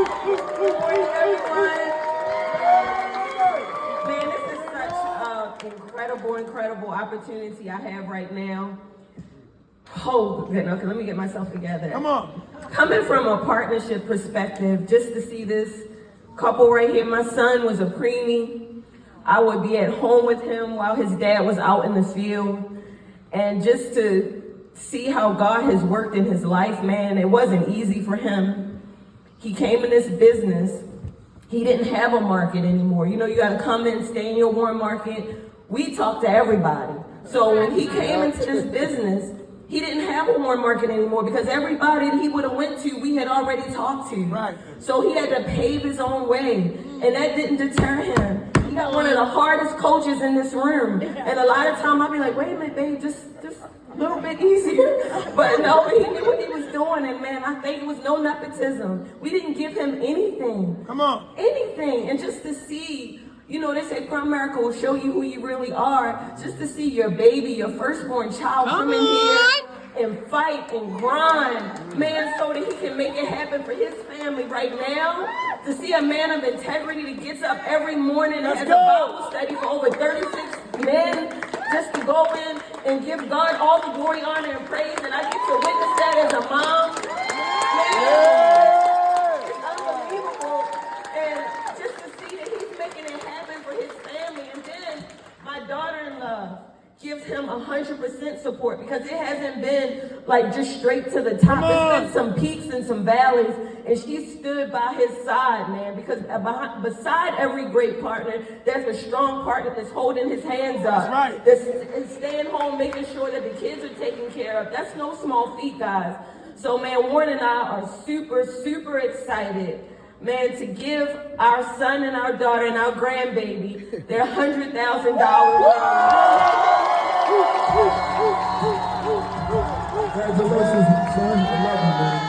morning, everyone. Man, this is such an incredible opportunity I have right now. Oh, okay, let me get myself together. Come on. Coming from a partnership perspective, just to see this couple right here, my son was a preemie. I would be at home with him while his dad was out in the field. And just to see how God has worked in his life, man, it wasn't easy for him. He came in this business. He didn't have a market anymore. You know, you gotta come in, stay in your warm market. We talk to everybody. So when he came into this business, he didn't have a warm market anymore because everybody that he would have went to, we had already talked to. Right. So he had to pave his own way, and that didn't deter him. He got one of the hardest coaches in this room, and a lot of time I'll be like, wait a minute, babe, just a little bit easier. But no, he knew what he was doing, and man, I think it was no nepotism. We didn't give him anything. Come on. Anything, and just to see, you know, they say America will show you who you really are. Just to see your baby, your firstborn child come in here and fight and grind, man, so that he can make it happen for his family right now. To see a man of integrity that gets up every morning and has a Bible study for over 36 men, just to go in and give God all the glory, honor, and praise. And I get to witness that as a mom. Man, it's unbelievable. And just to see that he's making it happen for his family. And then my daughter-in-law gives him 100% support because it hasn't been like just straight to the top. It's been some peaks and some valleys, and she stood by his side, man, because beside every great partner, there's a strong partner that's holding his hands up. That's right. That's staying home, making sure that the kids are taken care of. That's no small feat, guys. So, man, Warren and I are super excited, man, to give our son and our daughter and our grandbaby their $100,000. Congratulations, son. I love you, man.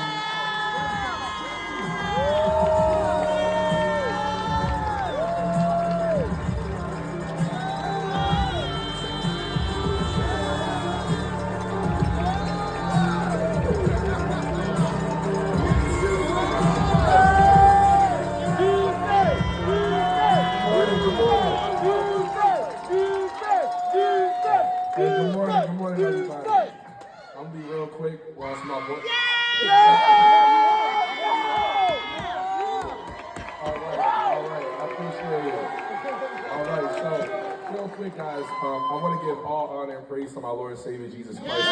Good morning, everybody. I'm gonna be real quick whilst my boy. All right, I appreciate it. All right, so real quick, guys, I want to give all honor and praise to my Lord and Savior Jesus Christ.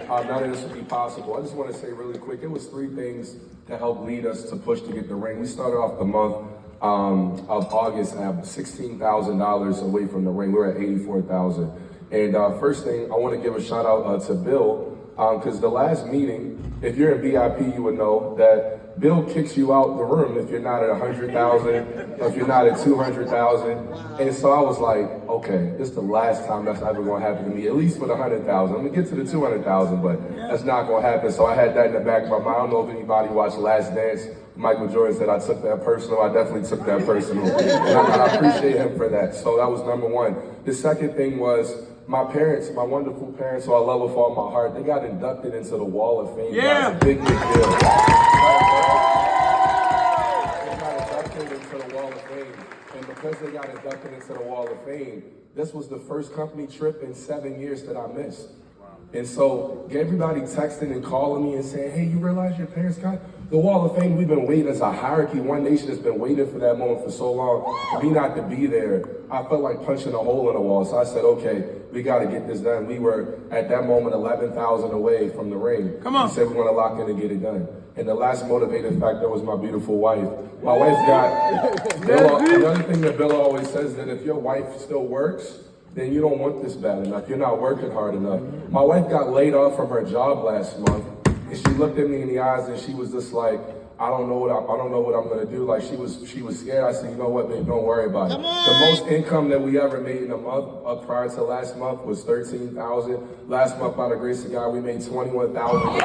None of this would be possible. I just want to say really quick, it was 3 things that helped lead us to push to get the ring. We started off the month of August at $16,000 away from the ring. We were at $84,000. And first thing, I want to give a shout out to Bill, because the last meeting, if you're in VIP, you would know that Bill kicks you out the room if you're not at 100,000, if you're not at 200,000. And so I was like, okay, this is the last time that's ever going to happen to me, at least for the 100,000. I'm going to get to the 200,000, but that's not going to happen. So I had that in the back of my mind. I don't know if anybody watched Last Dance. Michael Jordan said I took that personal. I definitely took that personal. And I appreciate him for that. So that was number one. The second thing was, my parents, my wonderful parents, who I love with all my heart, they got inducted into the Wall of Fame. Yeah. That's a big deal. They got inducted into the Wall of Fame. And because they got inducted into the Wall of Fame, this was the first company trip in 7 years that I missed. And so everybody texting and calling me and saying, hey, you realize your parents got the Wall of Fame? We've been waiting as a hierarchy. One nation has been waiting for that moment for so long. For me not to be there, I felt like punching a hole in the wall. So I said, okay, we got to get this done. We were, at that moment, 11,000 away from the ring. Come on. We said we want to lock in and get it done. And the last motivating factor was my beautiful wife. My wife got, another thing that Bill always says is that if your wife still works, then you don't want this bad enough. You're not working hard enough. My wife got laid off from her job last month, and she looked at me in the eyes and she was just like, I don't know what I'm gonna do. Like she was scared. I said, you know what, babe, don't worry about it. The most income that we ever made in a month prior to last month was $13,000. Last month, by the grace of God, we made $21,000.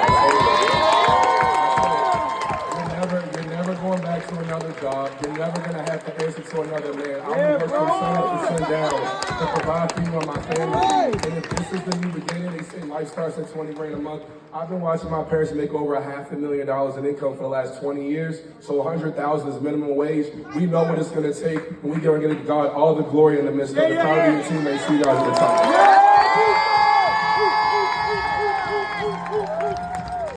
You're never going back to another job. You're never going to have to answer to another man. I'm going to work from sun up to sundown to provide for you and my family. And if this is the new beginning, they say life starts at 20 grand a month. I've been watching my parents make over $500,000 in income for the last 20 years. So 100,000 is minimum wage. We know what it's going to take, and we are going to give God all the glory in the midst of it. Proud of your teammates. See you guys at the top.